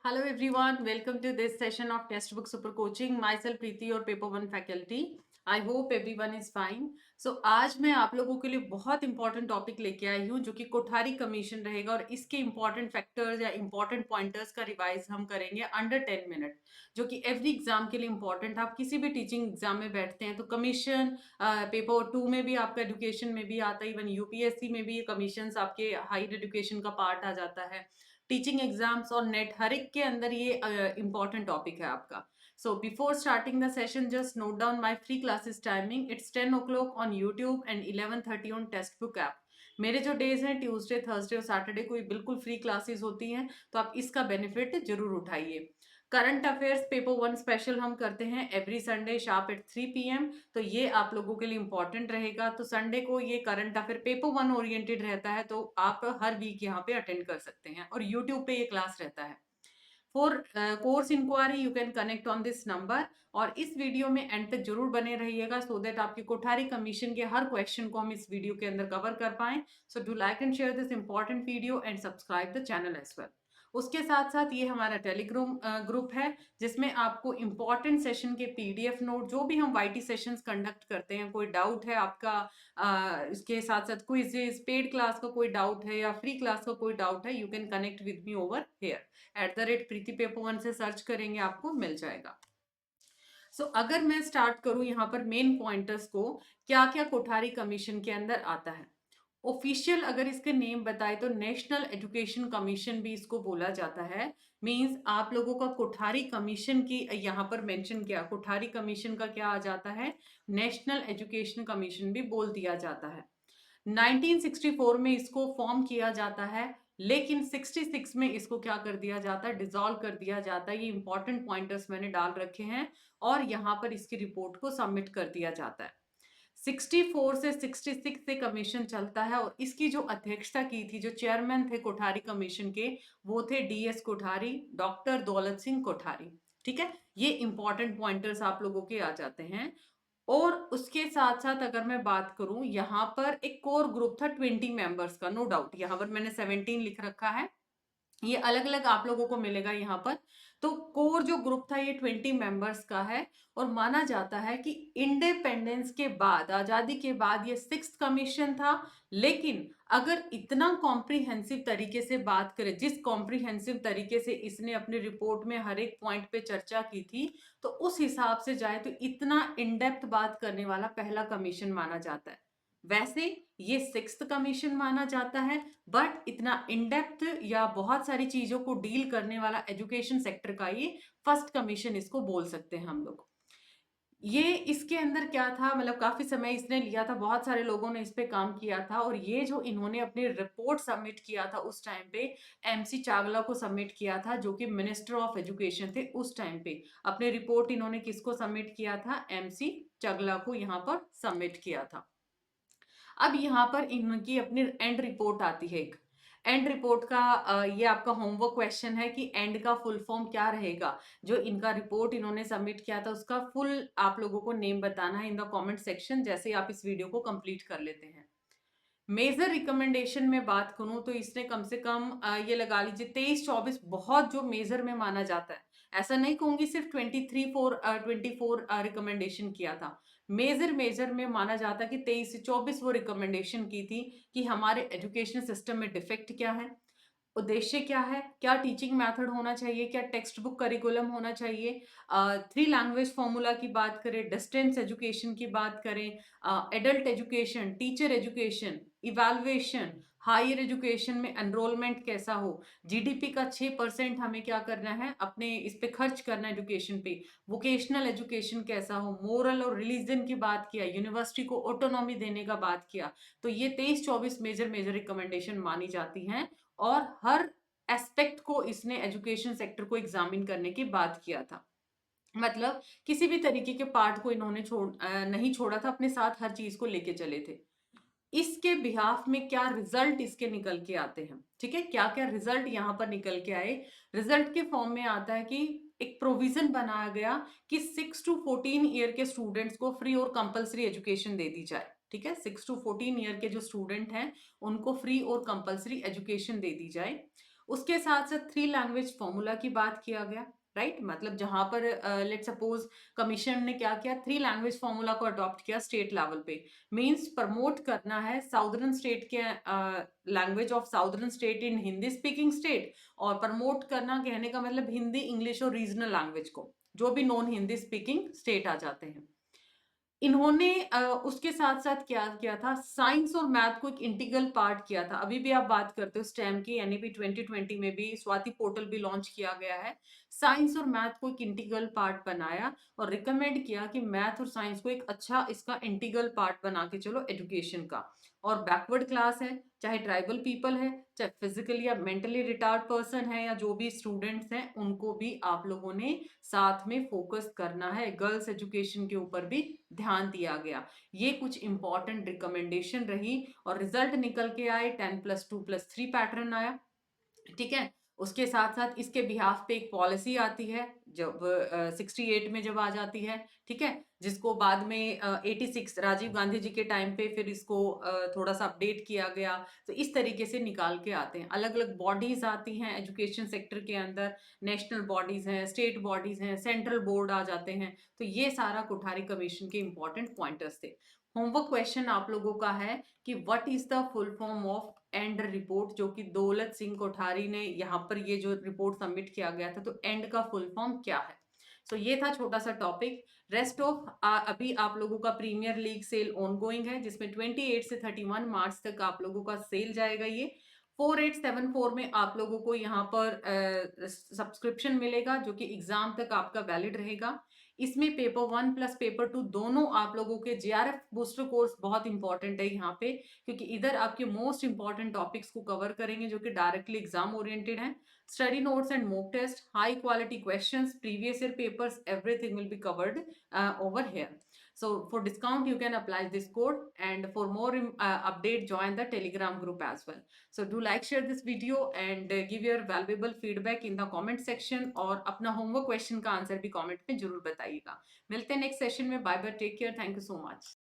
Hello everyone, welcome to this session of Textbook Super Coaching. Myself Preeti, your Paper 1 faculty. I hope everyone is fine. So आज मैं आप लोगों के लिए बहुत इंपॉर्टेंट टॉपिक लेके आई हूँ जो कि कोठारी कमीशन रहेगा और इसके इंपॉर्टेंट फैक्टर्स या इंपॉर्टेंट पॉइंटर्स का रिवाइज हम करेंगे अंडर 10 मिनट, जो कि एवरी एग्जाम के लिए इंपॉर्टेंट। आप किसी भी टीचिंग एग्जाम में बैठते हैं तो कमीशन पेपर 2 में भी आपका एजुकेशन में भी आता है, इवन यूपीएससी में भी कमीशन आपके हायर एजुकेशन का पार्ट आ जाता है, टीचिंग एग्जाम्स और नेट हर एक के अंदर ये इंपॉर्टेंट टॉपिक है आपका। So before starting the session just note down my free classes timing. It's 10 o'clock on YouTube and 11:30 on text book app. मेरे जो डेज हैं ट्यूसडे, थर्सडे और सैटरडे को बिल्कुल फ्री क्लासेस होती हैं, तो आप इसका बेनिफिट जरूर उठाइए। करंट अफेयर्स पेपर 1 स्पेशल हम करते हैं every Sunday sharp eight 3 PM, तो ये आप लोगों के लिए इंपॉर्टेंट रहेगा। तो संडे को ये करंट अफेयर पेपर 1 ओरिएंटेड रहता है, तो आप हर वीक यहाँ पे अटेंड कर सकते हैं और यूट्यूब पे ये क्लास रहता है। For course inquiry you can connect on this number. और इस वीडियो में एंड तक जरूर बने रहिएगा सो दैट आपकी कोठारी कमीशन के हर क्वेश्चन को हम इस वीडियो के अंदर कवर कर पाएं। So do like and share this important video and subscribe the channel as well. उसके साथ साथ ये हमारा टेलीग्राम ग्रुप है जिसमें आपको इंपॉर्टेंट सेशन के पीडीएफ नोट, जो भी हम वाईटी सेशंस कंडक्ट करते हैं, कोई डाउट है आपका, इसके साथ साथ क्विज़ेस, पेड क्लास का कोई डाउट है या फ्री क्लास का कोई डाउट है, you can connect with me over here. @Preeti paper 1 से सर्च करेंगे, आपको मिल जाएगा। सो अगर मैं स्टार्ट करूं यहाँ पर मेन पॉइंटर्स को, क्या क्या कोठारी कमीशन के अंदर आता है। ऑफिशियल अगर इसके नेम बताए तो नेशनल एजुकेशन कमीशन भी इसको बोला जाता है। मींस आप लोगों का कोठारी कमीशन की यहाँ पर मेंशन किया, कोठारी कमीशन का क्या आ जाता है, नेशनल एजुकेशन कमीशन भी बोल दिया जाता है। 1964 में इसको फॉर्म किया जाता है, लेकिन 66 में इसको क्या कर दिया जाता है, डिसॉल्व कर दिया जाता है। ये इंपॉर्टेंट पॉइंटर्स मैंने डाल रखे हैं और यहाँ पर इसकी रिपोर्ट को सबमिट कर दिया जाता है। 64 से 66 से कमीशन चलता है और इसकी जो अध्यक्षता की थी, जो चेयरमैन थे कोठारी कमीशन के, वो थे डीएस कोठारी, डॉक्टर दौलत सिंह कोठारी। ठीक है, ये इंपॉर्टेंट पॉइंटर्स आप लोगों के आ जाते हैं। और उसके साथ साथ अगर मैं बात करूं, यहाँ पर एक कोर ग्रुप था 20 मेंबर्स का, नो डाउट यहाँ पर मैंने 17 लिख रखा है, ये अलग अलग आप लोगों को मिलेगा यहाँ पर। तो कोर जो ग्रुप था ये 20 मेंबर्स का है और माना जाता है कि इंडिपेंडेंस के बाद, आजादी के बाद ये 6th कमीशन था। लेकिन अगर इतना कॉम्प्रिहेंसिव तरीके से बात करें, जिस कॉम्प्रिहेंसिव तरीके से इसने अपनी रिपोर्ट में हर एक पॉइंट पे चर्चा की थी, तो उस हिसाब से जाए तो इतना इन डेप्थ बात करने वाला पहला कमीशन माना जाता है। वैसे ये 6th कमीशन माना जाता है, बट इतना इन डेप्थ या बहुत सारी चीजों को डील करने वाला एजुकेशन सेक्टर का ये फर्स्ट कमीशन इसको बोल सकते हैं हम लोग। ये इसके अंदर क्या था, मतलब काफी समय इसने लिया था, बहुत सारे लोगों ने इस पे काम किया था और ये जो इन्होंने अपनी रिपोर्ट सबमिट किया था उस टाइम पे एमसी चावला को सबमिट किया था, जो कि मिनिस्टर ऑफ एजुकेशन थे उस टाइम पे। अपनी रिपोर्ट इन्होंने किसको सबमिट किया था, एमसी चावला को यहाँ पर सबमिट किया था। अब यहाँ पर इनकी अपनी एंड रिपोर्ट आती है। एक एंड रिपोर्ट का ये आपका होमवर्क क्वेश्चन है कि एंड का फुल फॉर्म क्या रहेगा। जो इनका रिपोर्ट इन्होंने सबमिट किया था उसका फुल आप लोगों को नेम बताना है इन द कमेंट सेक्शन, जैसे आप इस वीडियो को कंप्लीट कर लेते हैं। मेजर रिकमेंडेशन में बात करूं तो इसने कम से कम ये लगा लीजिए 23-24 बहुत जो मेजर में माना जाता है, ऐसा नहीं कहूंगी सिर्फ 24 रिकमेंडेशन किया था। मेजर मेजर में माना जाता है कि 23 से 24 वो रिकमेंडेशन की थी कि हमारे एजुकेशन सिस्टम में डिफेक्ट क्या है, उद्देश्य क्या है, क्या टीचिंग मेथड होना चाहिए, क्या टेक्स्ट बुक करिकुलम होना चाहिए, 3 लैंग्वेज फॉर्मूला की बात करें, डिस्टेंस एजुकेशन की बात करें, adult education, teacher education, evaluation, higher education में एनरोलमेंट कैसा हो, जीडीपी का 6% हमें क्या करना है, अपने इस पे खर्च करना है एजुकेशन पे, वोकेशनल एजुकेशन कैसा हो, मोरल और रिलीजन की बात किया, यूनिवर्सिटी को ऑटोनॉमी देने का बात किया। तो ये 23-24 मेजर मेजर रिकमेंडेशन मानी जाती हैं और हर एस्पेक्ट को इसने एजुकेशन सेक्टर को एग्जामिन करने की बात किया था। मतलब किसी भी तरीके के पार्ट को इन्होंने नहीं छोड़ा था, अपने साथ हर चीज को लेके चले थे। इसके बिहाफ में क्या रिजल्ट इसके निकल के आते हैं, ठीक है, क्या क्या रिजल्ट यहाँ पर निकल के आए। रिजल्ट के फॉर्म में आता है कि एक प्रोविजन बनाया गया कि 6 to 14 ईयर के स्टूडेंट्स को फ्री और कंपलसरी एजुकेशन दे दी जाए। ठीक है, 6 to 14 ईयर के जो स्टूडेंट हैं उनको फ्री और कंपलसरी एजुकेशन दे दी जाए। उसके साथ साथ 3 लैंग्वेज फॉर्मूला की बात किया गया, राइट? मतलब जहां पर लेट सपोज कमीशन ने क्या किया, 3 लैंग्वेज फॉर्मूला को अडॉप्ट किया स्टेट लेवल पे। मींस प्रमोट करना है साउदर्न स्टेट के language of southern state in Hindi speaking state, और प्रमोट करना कहने का मतलब हिंदी, इंग्लिश और रीजनल लैंग्वेज को, जो भी नॉन हिंदी स्पीकिंग स्टेट आ जाते हैं। इन्होंने उसके साथ-साथ क्या किया था, साइंस और मैथ को एक इंटीग्रल पार्ट किया था। अभी भी आप बात करते हो स्टेम की, एनईपी 2020 में भी स्वाति पोर्टल भी लॉन्च किया गया है। साइंस और मैथ को एक इंटीग्रल पार्ट बनाया और रिकमेंड किया कि मैथ और साइंस को एक अच्छा इसका इंटीग्रल पार्ट बना के चलो एजुकेशन का। और बैकवर्ड क्लास है, चाहे ट्राइबल पीपल है, चाहे फिजिकली या मेंटली रिटार्ड पर्सन है, या जो भी स्टूडेंट्स हैं, उनको भी आप लोगों ने साथ में फोकस करना है। गर्ल्स एजुकेशन के ऊपर भी ध्यान दिया गया। ये कुछ इंपॉर्टेंट रिकमेंडेशन रही और रिजल्ट निकल के आए, 10+2+3 पैटर्न आया, ठीक है। उसके साथ साथ इसके बिहाफ पे एक पॉलिसी आती है, जब 68 में जब आ जाती है, ठीक है, जिसको बाद में 86 राजीव गांधी जी के टाइम पे फिर इसको थोड़ा सा अपडेट किया गया। तो इस तरीके से निकाल के आते हैं। अलग अलग बॉडीज आती हैं एजुकेशन सेक्टर के अंदर, नेशनल बॉडीज हैं, स्टेट बॉडीज हैं, सेंट्रल बोर्ड आ जाते हैं। तो ये सारा कोठारी कमीशन के इंपॉर्टेंट पॉइंटर्स थे। होमवर्क क्वेश्चन आप लोगों का है कि what is the full form of and report, जो कि दौलत सिंह कोठारी ने यहाँ पर ये जो रिपोर्ट सबमिट किया गया था, तो एंड का फुल फॉर्म क्या है। सो ये था छोटा सा टॉपिक। रेस्ट ऑफ अभी आप लोगों का प्रीमियर लीग सेल ऑनगोइंग है, जिसमें 28 से 31 मार्च तक आप लोगों का सेल जाएगा। ये 4874 में आप लोगों को यहाँ पर सब्सक्रिप्शन मिलेगा, जो कि एग्जाम तक आपका वैलिड रहेगा। इसमें पेपर 1 प्लस पेपर 2 दोनों आप लोगों के जेआरएफ बूस्टर कोर्स बहुत इंपॉर्टेंट है यहाँ पे, क्योंकि इधर आपके मोस्ट इंपॉर्टेंट टॉपिक्स को कवर करेंगे जो कि डायरेक्टली एग्जाम ओरिएंटेड हैं। Study notes and mock test, high quality questions, previous year papers, everything will be covered over here. So for discount you can apply this code, and for more update join the telegram group as well. So do like, share this video and give your valuable feedback in the comment section, और अपना homework question का answer भी comment में जरूर बताइएगा। मिलते हैं next session में। Bye bye, take care, thank you so much.